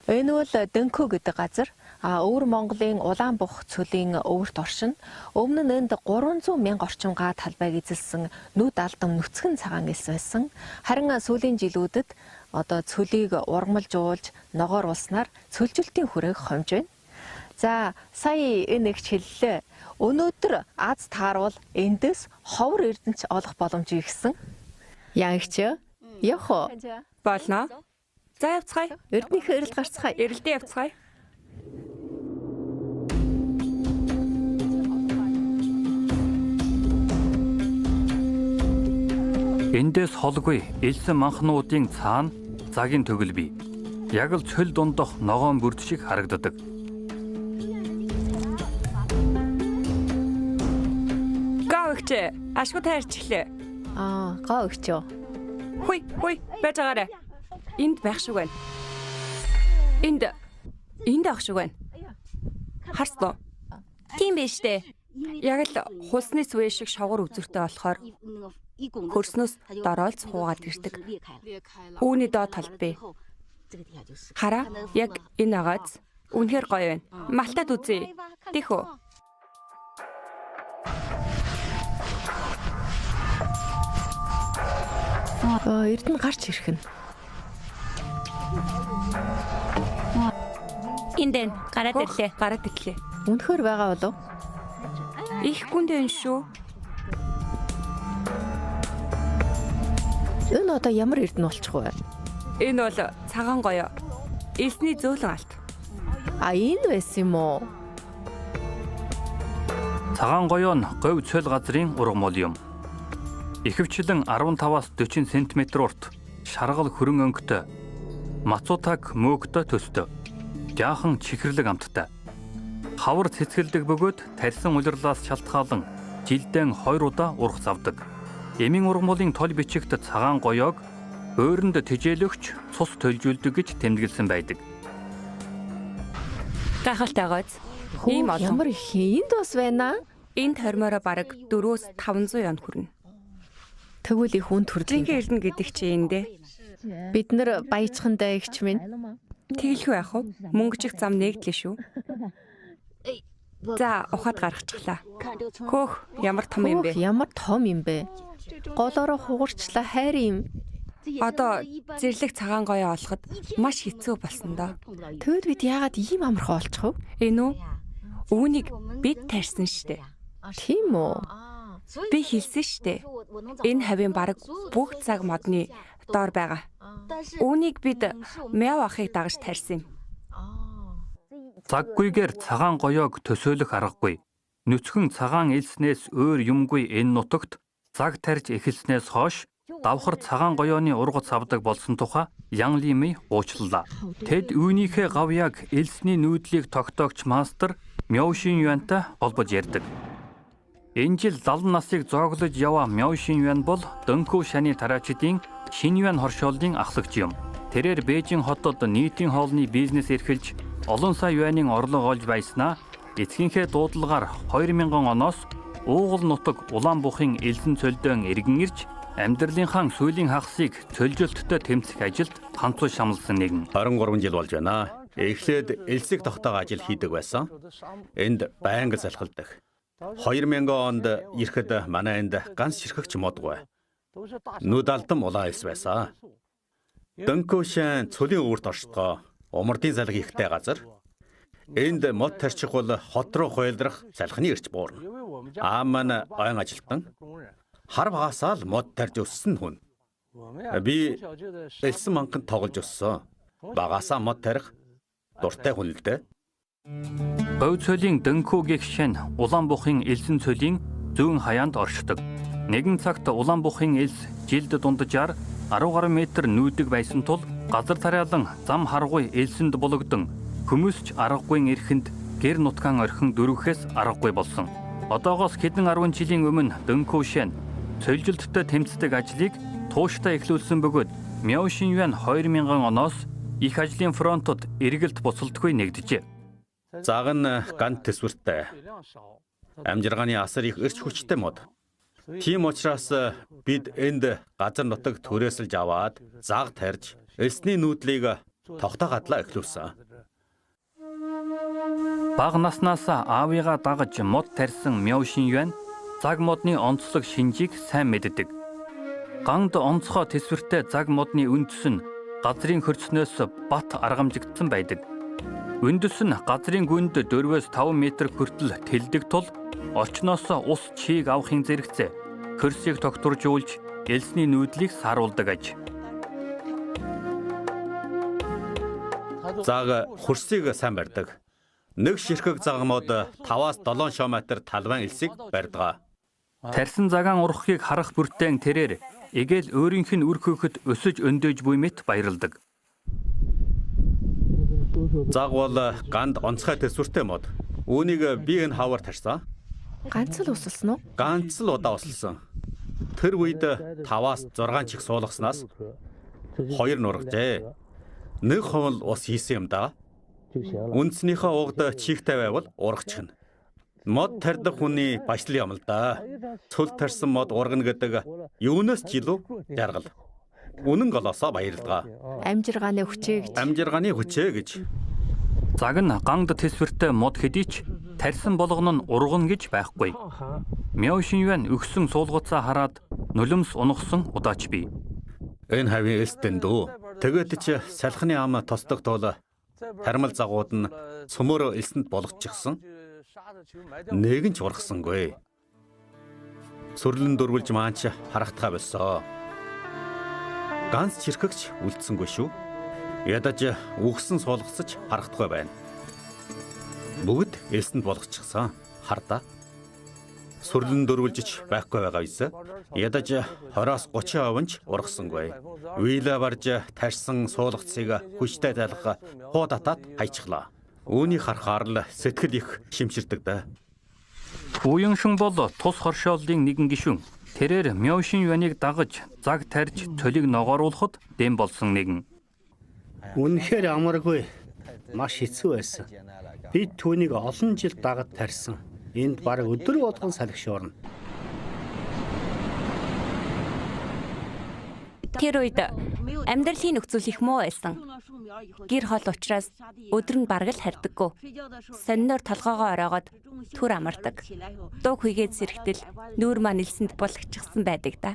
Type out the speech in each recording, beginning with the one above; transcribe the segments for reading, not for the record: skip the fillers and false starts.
Энэ бол Дөнкөө гэдэг газар. Өвөр Монголын Улаанбух цөлийн өвөрт оршин. Өмнө нь энд 300 мянга орчим га талбайг эзэлсэн нүд алдам нүцгэн цагаан элс байсан. Харин сүүлийн жилүүдэд одоо цөлийг ургамалжуулж ногоор улснаар цөлжилтийн хүрээг хомж байна. За сая энэ их хэллээ. Өнөөдөр аз тааруул эндээс ховор эрдэнэч олох боломжийг гисэн. Ягч явах уу? Болно. За явцгаая. Эрдэнийхээ эрэл гарцгаая. Эрэлдээ явцгаая. Эндээс холгүй элсэн манхнуудын цаана загийн төгөл бий. Яг л цөл дундох ногоон бүрд шиг харагддаг. Гаавч ашгүй таарчлаа. Гаавч юу? Хүй, байж байгаарай. Энд байх шиг байна. Энд авах шиг байна. Харсноо. Тийм биш дээ. Яг л хулсны сүвэ шиг шавгар үзүртэй болохоор хөрснөөс дороолц хуугаад ирдэг. Үүний доод талд бий. Хараа, яг энэ агааз үнэхээр гоё байна. Малтад үзье. Тийх үү? Эрдэнэ гарч ирэх нь. Эндэн гараад ирлээ. Үнэхээр байгаа болов? Их гүндэн шүү. Энэ одоо ямар эрдэнэ болчих вэ? Энэ бол цагаан гоёо. Элсний зөөлөн алт. Энэ байсан юм уу? Цагаан гоёо нь говь цөл газрын ургамал юм. Ихэвчлэн 15-аас 40 см урт, шаргал хөрөн өнгөтэй, мацуутаг мөөгтэй төстэй, жаахан чихэрлэг амттай. Хавар цэцгэлдэг бөгөөд тарьсан улирлаас шалтгаалan жилдэн 2 удаа ургац авдаг. Эмийн ургамлын тол бичигт цагаан гоёог өөрөнд тижээлөгч цус төлжүүлдэг гэж тэмдэглэсэн байдаг. Гайхалтай гоц. Ийм олон. Ямар их энд бас байна? Энд хормороо бараг 400-500 янг хүрнэ. Тэгвэл их үн төрдөг. Зинхэнэ эрдэнэ гэдэг чи эндээ. Бид нар баяжхандаа игч минь. Тэглэхгүй яах вэ? Мөнгөжих зам нэгдлээ шүү. За, ухаад гаргачихлаа. Хөөх, ямар том юм бэ? Ямар том юм бэ? Голоороо хугарчлаа хайр юм. Одоо зэрлэг цагаан гоёо олоход маш хэцүү болсон доо. Тэгэд бид яагаад ийм амархан олчих вэ? Энэ үү? Үүнийг бид тарьсан штэ. Тийм үү? Би хэлсэн штэ. Энэ хавийн бараг бүх цаг модны доор байгаа. Үүнийг бид мяв ахыг дагаж тарьсан юм. Заггүйгээр цагаан гоёог төсөөлөх аргагүй. Нүцгэн цагаан элснээс өөр юмгүй энэ нутагт цаг тарьж эхэлснээс хойш давхар цагаан гоёоны ургац авдаг болсон тухай Ян Лими уучлалаа. Тэд үүнийхээ гавьяаг элсний нүүдлийг тогтоогч мастер Мяо Шин Юантай холбож ярьдаг. Энэ жил 70 насыг зооглож яваа Мяо Шин Юан бол Дөнкөө шаны тараачдын Шин Юан хоршоолын ахлагч юм. Тэрээр Бээжин хотод нийтийн хоолны бизнес эрхэлж олон сая юанийн орлого олж байснаа эцгийнхээ дуудлагаар 2000 оноос уугуул нутаг Улаанбухын элсэн цөлдөн иргэн ирж амьдралынхаа сүүлийн хагасыг цөлжилттэй тэмцэх ажилд ганцуу шамлсан нэгэн. 23 жил болж байна. Эхлээд элсийг тогтоох ажил хийдэг байсан. Энд байнга залхалдаг. 2000 онд ирэхэд манай энд ганц ширхэгч модгүй. Нүд алдам улаан элс байсан. Дөнкөө шан цөлийн өвөрт оршдгоо умардын залгын ихтэй газар. Энд мод тарчих бол хот руу хуйлрах салхины эрч буурна. Маань ойн ажилтан хар багасаа л мод тарж өссөн хүн. Би элсэн манханд тоглож өссөн. Багасаа мод тарих дуртай хүн л дээ. Говь цөлийн Дөнкөө гихшэн Улаанбухын элсэн цөлийн зүүн хаяанд оршдог. Нэгэн цагт Улаанбухын элс жилд дунджаар 10 гаруй метр нүүдэг байсан тул газар тариалан зам харгуй элсэнд бологдсон хүмүүсч аргагүй эрхэнд гэр нутгаан орхин дөрвөхөөс аргагүй болсон. Одоогоос хэдэн 10 жилийн өмнө Дөнкөө шан цөлжилттэй тэмцдэг ажлыг тууштай эхлүүлсэн бөгөөд Мяо Шин Юан 2000 оноос их ажлын фронтод эргэлт буцалтгүй нэгджээ. Заг нь гант төсвөртэй. Амжиргааны асар их эрч хүчтэй мод. Тийм учраас бид энд газар нутаг түрээсэлж аваад заг тарьж элсний нүүдлийг тогтоогадлаа эхлүүлсэн. Бага наснаасаа аавыгаа дагаж мод тарьсан Мяу Шинюань цаг модны онцлог шинжийг сайн мэддэг. Ганд онцгой тэсвэртэй цаг модны үндэс нь газрын хөрснөөс бат аргамжигдсан байдаг. Үндэс нь газрын гүнд 4-5 метр хүртэл тэлдэг тул олчноос ус чийг авахын зэрэгцээ хөрсийг тогтворжуулж элсний нүүдлийг сааруулдаг аж. Заг хөрсийг сайн барьдаг. Нэг ширхэг заг мод 5-7 км талбайн элсийг барьдаг. Тарьсан цагаан урхахыг харах бүртэн тэрээр эгээл өөрийнх нь үр хөхөд өсөж өндөөж буй мэт баярлдаг. Заг бол ганд онцгой төсвөртэй мод. Үүнийг би энэ хавар тарьсан. Ганц л усалсан уу? Ганц л удаа усалсан. Тэр үед 5-6 чих суулгаснаас 2 нургажээ. Нэг ховл ус хийсэн юм да. Үндснийхээ угд чихтэй байвал ургачихна. Мод тарьдаг хүний башлын юм л да. Цул тарьсан мод ургана гэдэг юунаас ч илүү жаргал. Үнэн голоосоо баярлалаа. Амжиргааны хүчээ гэж. Амжиргааны хүчээ гэж. Цаг нь ганд тэсвэртэй мод хэдий ч тарьсан болгоно нь ургана гэж байхгүй. Мяу Шинюань өгсөн суулгацаа хараад нулимс унагсан удаач бий. Энэ хавийн элстэн дөө. Тэгээд ч салхины ам тосдог тул тармал загууд нь цөмөр элсэнд болгочихсон. Нэгэн ч ургасангүй. Сүрлэн дөрвөлж маанч харахтгаа болсоо. Ганц чирхэгч үлдсэнгүй шүү. Ядаж үгсэн суулгацж харахтгаа байна. Бүгд элсэнд болгочихсон. Хардаа. Сүрлэн дөрвөлжиж байхгүй байгаа биз. Ядаж 20-30% нь ургасангүй. Уйлаа барж тарьсан суулгацыг хүчтэй тайлах хуу татаад хайчихлаа. Үүнийг харахаар л сэтгэл их шимширдэг да. Уяншин бол тус хоршооллын нэгэн гишүүн. Тэрээр Мяу Шинюанийг дагаж цаг тарьж цөлийг ногооруулахад дэм болсон нэгэн. Үнэхээр амаргүй. Маш хэцүү байсан. Би түүнийг олон жил дагаж тарьсан. Энд бараг өдөр болгон салхишуурна. Тэр үед амьдралын нөхцөл их муу байсан. Гэр хол учраас өдөр нь бараг л хардаггүй. Сониноор толгоогоо оройгоод түр амардаг. Дууг хийгээд сэрхтэл нүүр маань элсэнд булгчихсан байдаг да.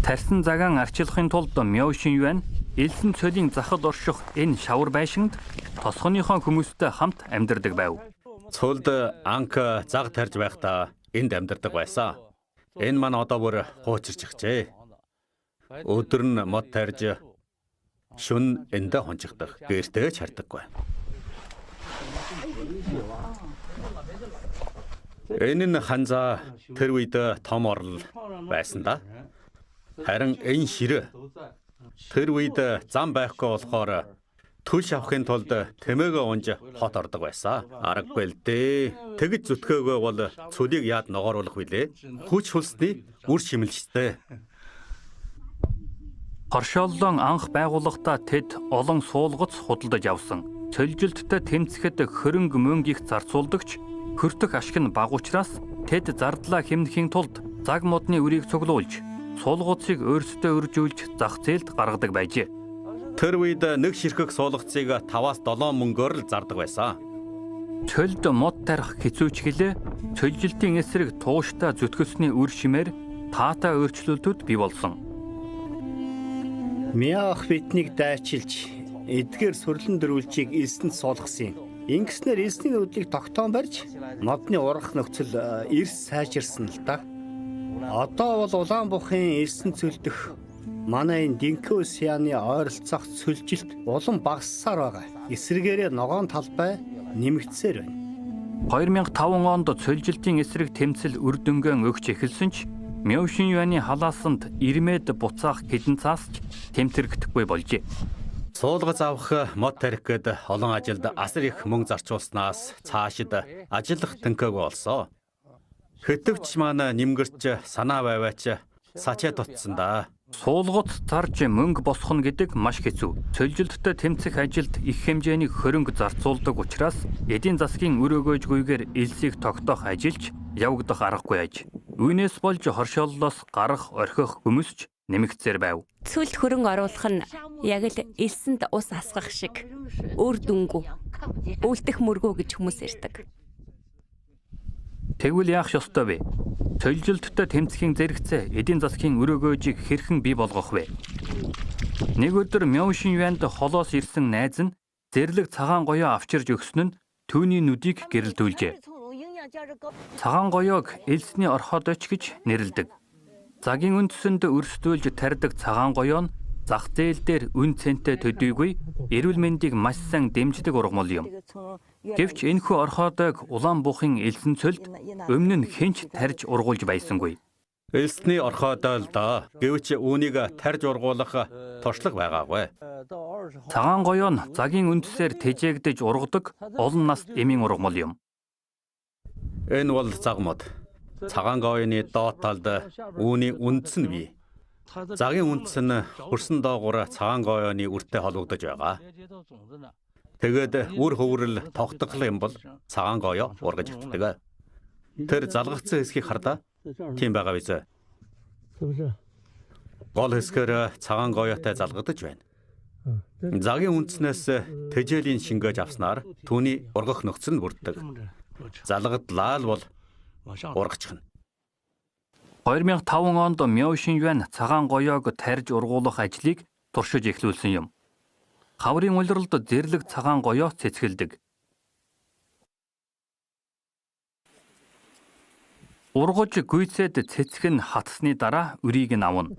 Тарьсан цагаан арчилахын тулд Мяу Шинюань элсэн цөлийн захад орших энэ шавар байшинд тосгоныхоо хүмүүстэй хамт амьдардаг байв. Цөлд анх заг тарьж байхдаа энд амьдардаг байсан. Энэ маань одоо бүр хуучирч ихжээ. Өдөр нь мод тарьж шүн эндэ хончихдаг. Гэртээ ч хардаггүй. Энэ нь ханзаа тэр үед том орл байсан да. Харин энэ ширээ тэр үед зам байхгүй болохоор түлш авахын тулд тэмээгөө унж хот ордог байсан. Аргагүй л дээ. Тэгж зүтгөөгөө бол цөлийг яад ногооруулах вүлээ. Хүч хулсны үр шимэлжтэй. Хоршооллон анх байгуулахдаа тэд олон суулгац худалдаж авсан. Цөлжилттэй тэмцэхэд хөрөнгө мөнгө их зарцуулдагч хөртөх ашиг нь бага учраас тэд зардлаа хэмнэхийн тулд цаг модны үрийг цуглуулж суулгацыг өөрсдөө өржүүлж зах зээлд гаргадаг байжээ. Тэр үед нэг ширхэг суулгацыг 5-7 мөнгөөр л зардаг байсан. Цөлд мод тарих хэцүүч гэлээ цөлжилтийн эсрэг тууштай зүтгэсний үр шимээр таатай өөрчлөлтүүд бий болсон. Мяу ах биднийг дайчилж эдгээр сүрлэн дөрвөлжийг элсэнд суулгасан. Ингэснээр элсний нүдлийг тогтоон барьж модны ургах нөхцөл эрс сайжирсан л да. Одоо бол Улаанбухын элсэн цөлдөх манай энэ Динкөө Сяны ойролцоох цөлжилт улам багассаар байгаа. Эсрэгээрээ ногоон талбай нэмэгдсээр байна. 2005 онд цөлжилтийн эсрэг тэмцэл үр дүнгээ өгч эхэлсэн ч Мяу Шинюаний халаасанд ирмэд буцаах хэдэн цаасч тэмтэрэгдэхгүй болжээ. Суулгац авах мод тарих гээд олон ажилд асар их мөнгө зарцуулснаас цаашид ажиллах тэнхээгүй болсон. Хэтвч маань нэмгэрч санаа байваач сачаа тутсан да. Суулгац зарж мөнгө босгоно гэдэг маш хэцүү. Цөлжилттэй тэмцэх ажилд их хэмжээний хөрөнгө зарцуулдаг учраас эдийн засгийн үр өгөөжгүйгээр элсийг тогтоох ажилч явагдах аргагүй аж. Үүнээс болж хоршооллоос гарах орхих хүмүүсч нэмэгдсээр байв. Цүлд хөрөнгө оруулах нь яг л элсэнд ус асгах шиг үр дүнгүй үлдэх мөргөө гэж хүмүүс ярьдаг. Тэгвэл яах ёстой вэ? Соёлжилттой тэмцэхийн зэрэгцээ эдийн засгийн өрөөгөөжийг хэрхэн бий болгох вэ? Нэг өдөр Мяошин Юанд холоос ирсэн найз нь зэрлэг цагаан гоёо авчирж өгсөн нь түүний нүдийг гэрэлтүүлжээ. Цагаан гоёог элсний орхиодоч гэж нэрлэдэг. Загийн үндсэнд өрсдүүлж тарьдаг цагаан гоёо нь зах зээл дээр үн цэнтэй төдийгүй эрүүл мэндийг маш сайн дэмждэг ургамал юм. Гэвч энэхүү орхиодойг улаан буухын элсэн цөлд өмнө нь хинч тарьж ургуулж байсангүй. Элсний орхиодоо л доо. Гэвч үүнийг тарьж ургуулах туршлага байгаагүй. Цагаан гоёо нь загийн үндсээр тэжээгдэж ургадаг олон наст эмийн ургамал юм. Энэ бол загмод. Цагаан гоёны доод талд үүний үндэс нь бий. Загийн үндэс нь хөрсөн доогуур цагаан гоёны үртэй холбогдож байгаа. Тэгээд үр хөврөл тогтгол юм бол цагаан гоёо ургаж өвддөг. Тэр залгагдсан хэсгийг хардаа. Тийм байгаа биз. Гол хэсгээр цагаан гоёотой залгагдаж байна. Загийн үндснээс тэжээлийн шингээж авснаар түүний ургах нөхцөл нь бүрддэг. Залгадлаа бол ургачихна. 2005 онд Мяошин Юан цагаан гоёог тарьж ургуулах ажлыг туршиж эхлүүлсэн юм. Хаврын улиралд зэрлэг цагаан гоёо цэцгэлдэг. Ургаж гүйцээд цэцэх нь хатсны дараа өрийг нь авна.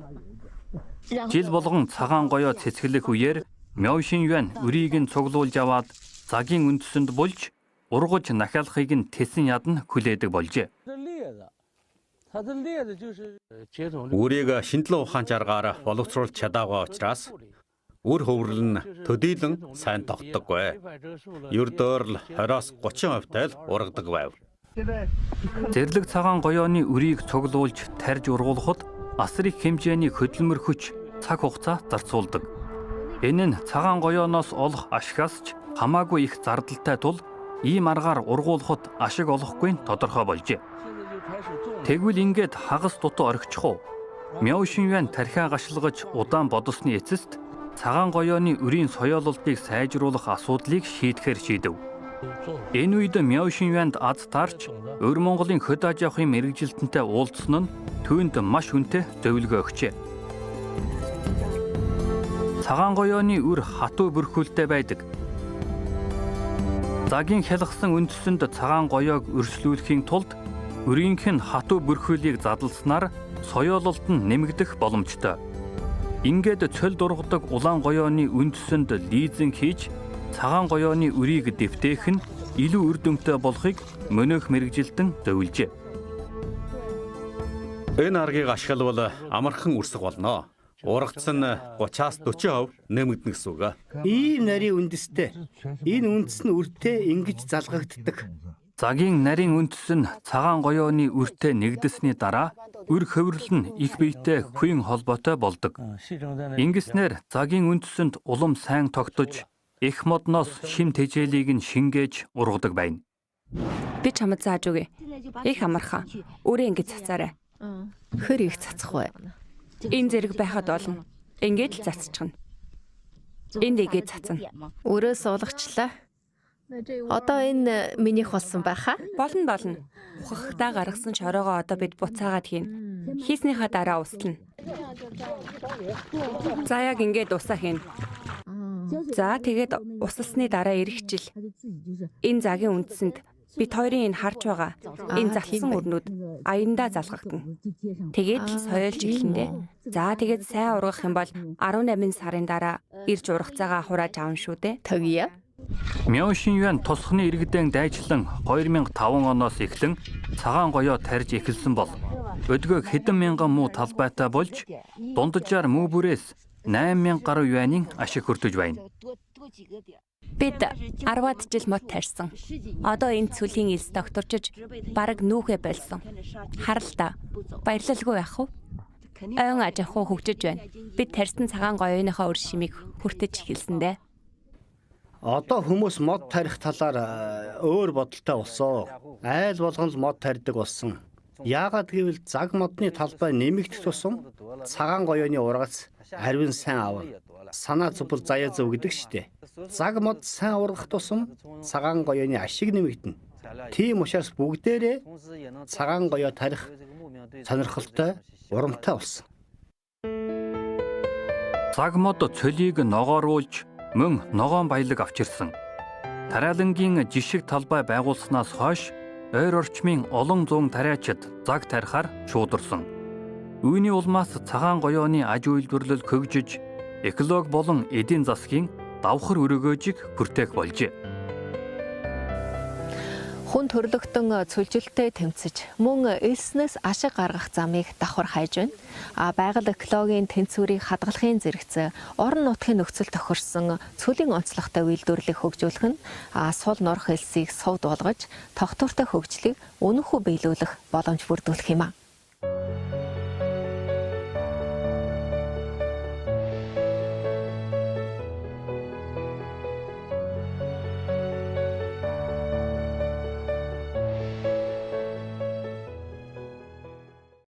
Жил болгон цагаан гоёо цэцгэлэх үеэр Мяошин Юан өрийг нь цуглуулж аваад загийн үндэсэнд булж ургаж нахиалахыг нь тэсэн ядна хүлээдэг болжээ. Үрийг шиндлэн ухаан чаргаар боловсруулж чадаагүй учраас үр хөврөл нь төдийлөн сайн тогтдоггүй. Ердөөр л 20-30% тайл ургадаг байв. Зэрлэг цагаан гоёоны өрийг цуглуулж тарьж ургуулахад асар их хэмжээний хөдөлмөр хүч, цаг хугацаа зарцуулдаг. Энэ нь цагаан гоёоноос олох ашигаас ч хамаагүй их зардалтай тул ийм аргаар ургуулахад ашиг олохгүй нь тодорхой болжээ. Тэгвэл ингээд хагас дутуу орхичих уу? Мяошин Юан тархиа гашилгаж удаан бодсны эцэст цагаан гоёоны өрийн соёололтыг сайжруулах асуудлыг шийдэхээр шийдэв. Энэ үед Мяошин Юанд аз таарч өвөр Монголын хөд аж ахуйн мэргэжилтэнтэй уулзсан нь түүнд маш хүнтэй зөвлөгөө өгчээ. Цагаан гоёоны үр хатуу бүрхүүлтэй байдаг. Загийн хялгсан үндэсэнд цагаан гоёог өрслүүлэхийн тулд өрийнх нь хатуу бүрхүүлийг задлснаар соёололт нь нэмэгдэх боломжтой. Ингээд цөлд ургадаг улаан гоёоны үндэсэнд лизинг хийж цагаан гоёоны өрийг дэвтээх нь илүү үр дүнтэй болохыг мөнөөх мэргэжилтэн зөвлөжээ. Энэ аргыг ашиглавал амархан үрсэх болно. Ургацсан 30-40% нэмэгдэнэ гэсэн үг. Ийм нарийн үндэстэй. Энэ үндэс нь үртэй ингэж залгагддаг. Загийн нарийн үндэс нь цагаан гоёоны үртэй нэгдэсний дараа үр хөврөл нь их биетэй хүйн холбоотой болдог. Ингэснээр загийн үндэсэнд улам сайн тогтож их модноос шим тэжээлийг нь шингээж ургадаг байна. Би чамд зааж өгье. Их амархан. Өөрөө ингэж цацаарай. Хөр их цацах бай. Энэ зэрэг байхад болно. Ингээд л цацчихна. Энд игээд цацна. Өрөө суулгачлаа. Одоо энэ минийх болсон байхаа. Болно. Ухахдаа гаргасан шороогоо одоо бид буцаагаад хийн. Хийснийхаа дараа ууслана. За яг ингээд усаа хийн. За тэгээд усалсны дараа ирэх жил энэ загийн үндэсэнд бид хоёрын энэ харж байгаа энэ залсан өрнүүд аяндаа залгагдана. Тэгээд л соёолж эхлэндээ. За тэгээд сайн ургах юм бол 18 сарын дараа ирж ургацаагаа хурааж авна шүү дээ. Төгье. Мяошин Юан тусганы иргэдэн дайчлан 2005 оноос эхлэн цагаан гоёо тарьж эхэлсэн бол өдгөө хэдэн мянган муу талбайтай болж дунджаар муу бүрээс 8,000 гаруй юанийн ашиг хүртэж байна. Бид 10-аад жил мод тарьсан. Одоо энэ цөлийн элс докторчиж бараг нүүхэ болсон. Харалта. Баярлалгүй яах вэ? Ойн аж ахуй хөгжиж байна. Бид тарьсан цагаан гоёоныхоо үр шимийг хүртэж эхэлсэн дээ. Одоо хүмүүс мод тарих талаар өөр бодолтой болсон. Айл болгон л мод тарьдаг болсон. Яагаад гэвэл заг модны талбай нэмэгдэх тусам цагаан гоёоны ургац ариун сайн авна. Санаа зүбэл заяа зөв гэдэг штэ. Заг мод сайн ургах тусам цагаан гоёоны ашиг нэмэгдэнэ. Тийм учраас бүгдээрээ цагаан гоёо тарих сонирхолтой, урамтай болсон. Цаг мод цөлийг ногооруулж мөн ногоон баялаг авчирсан. Тариалангийн жишг талбай байгуулснаас хойш ойр орчмын олон зуун тариачид заг тарихаар шуударсан. Үүний улмаас цагаан гоёоны аж үйлдвэрлэл хөгжиж, эколог болон эдийн засгийн давхар өргөөжийг бүртээх болжээ. Хүн төрлөختөн цөлжилтөд тэмцэж мөн элснээс ашиг гаргах замыг давхар хайж байна. Байгаль экологийн тэнцвэрийг хадгалахын зэрэгцээ орон нутгийн нөхцөл тохирсон цөлийн онцлогтой үйлдвэрлэлийг хөгжүүлэх нь сул норх элсийг сувд болгож тогтвортой хөгжлийг өнөхөө биелүүлэх боломж бүрдүүлэх юм а.